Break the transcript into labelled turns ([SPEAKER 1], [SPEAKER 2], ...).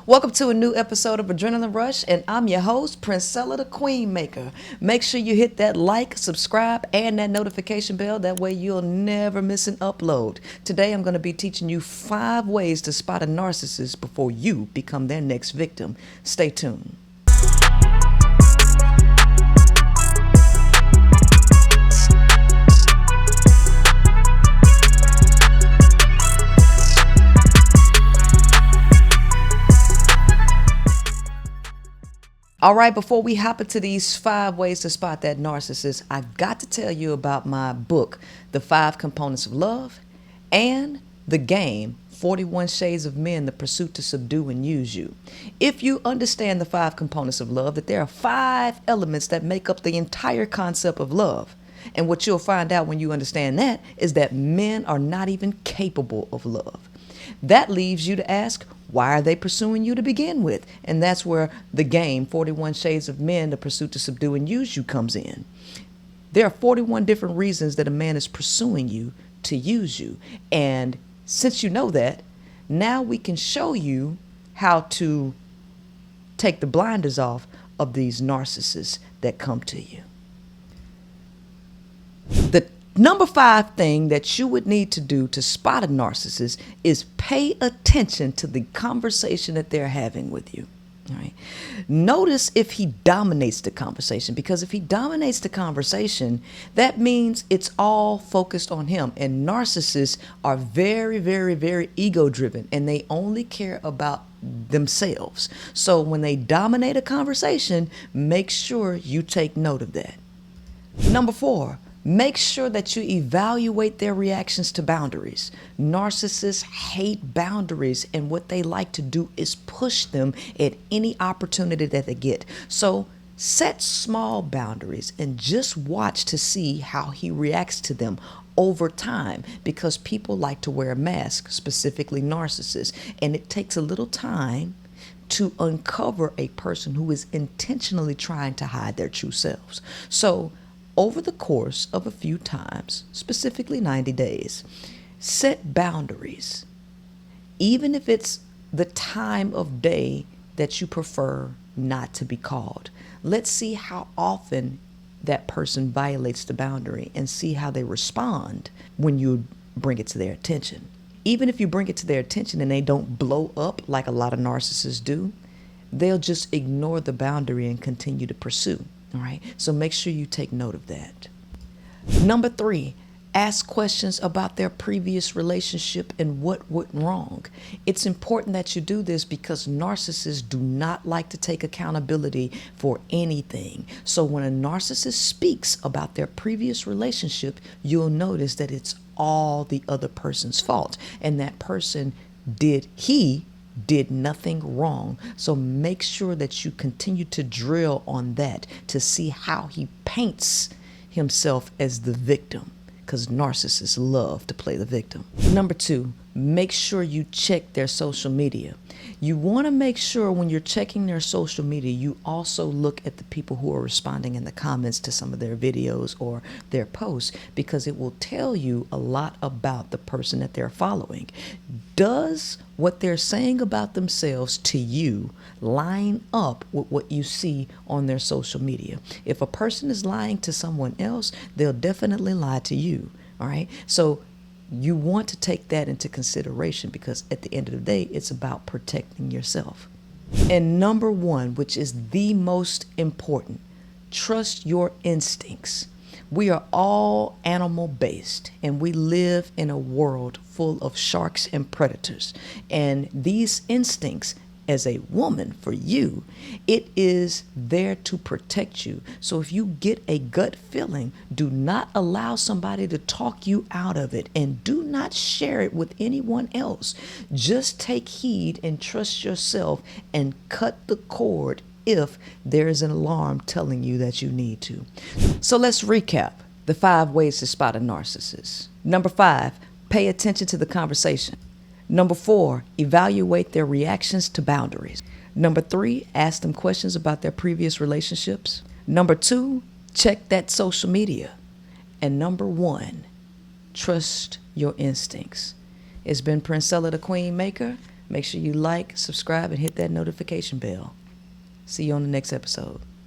[SPEAKER 1] Welcome to a new episode of Adrenaline Rush, and I'm your host, Princella the Queen Maker. Make sure you hit that like, subscribe, and that notification bell. That way you'll never miss an upload. Today I'm going to be teaching you 5 ways to spot a narcissist before you become their next victim. Stay tuned. All right, before we hop into these 5 ways to spot that narcissist, I've got to tell you about my book, The 5 Components of Love, and the game, 41 Shades of Men, The Pursuit to Subdue and Use You. If you understand the 5 components of love, that there are 5 elements that make up the entire concept of love. And what you'll find out when you understand that is that men are not even capable of love. That leaves you to ask, why are they pursuing you to begin with? And that's where the game, 41 Shades of Men, The Pursuit to Subdue and Use You, comes in. There are 41 different reasons that a man is pursuing you to use you. And since you know that, now we can show you how to take the blinders off of these narcissists that come to you. The number 5 thing that you would need to do to spot a narcissist is pay attention to the conversation that they're having with you. All right. Notice if he dominates the conversation, because if he dominates the conversation, that means it's all focused on him. And narcissists are very, very, very ego driven, and they only care about themselves. So when they dominate a conversation, make sure you take note of that. Number 4. Make sure that you evaluate their reactions to boundaries. Narcissists hate boundaries, and what they like to do is push them at any opportunity that they get. So set small boundaries and just watch to see how he reacts to them over time, because people like to wear a mask, specifically narcissists, and it takes a little time to uncover a person who is intentionally trying to hide their true selves. So over the course of a few times, specifically 90 days, set boundaries. Even if it's the time of day that you prefer not to be called. Let's see how often that person violates the boundary and see how they respond when you bring it to their attention. Even if you bring it to their attention and they don't blow up like a lot of narcissists do, they'll just ignore the boundary and continue to pursue. All right, so make sure you take note of that. Number 3, ask questions about their previous relationship and what went wrong. It's important that you do this because narcissists do not like to take accountability for anything. So when a narcissist speaks about their previous relationship, you'll notice that it's all the other person's fault, and that person did nothing wrong. So make sure that you continue to drill on that to see how he paints himself as the victim, because narcissists love to play the victim. Number 2, make sure you check their social media. You want to make sure when you're checking their social media, you also look at the people who are responding in the comments to some of their videos or their posts, because it will tell you a lot about the person that they're following. Does what they're saying about themselves to you line up with what you see on their social media? If a person is lying to someone else, they'll definitely lie to you. All right. So you want to take that into consideration, because at the end of the day, it's about protecting yourself. And number 1, which is the most important, trust your instincts. We are all animal based, and we live in a world full of sharks and predators. And these instincts, as a woman, for you, it is there to protect you. So if you get a gut feeling, do not allow somebody to talk you out of it, and do not share it with anyone else. Just take heed and trust yourself and cut the cord if there is an alarm telling you that you need to. So let's recap the 5 ways to spot a narcissist. Number 5, pay attention to the conversation. Number 4, evaluate their reactions to boundaries. Number 3, ask them questions about their previous relationships. Number 2, check that social media. And number 1, trust your instincts. It's been Princella the Queen Maker. Make sure you like, subscribe, and hit that notification bell. See you on the next episode.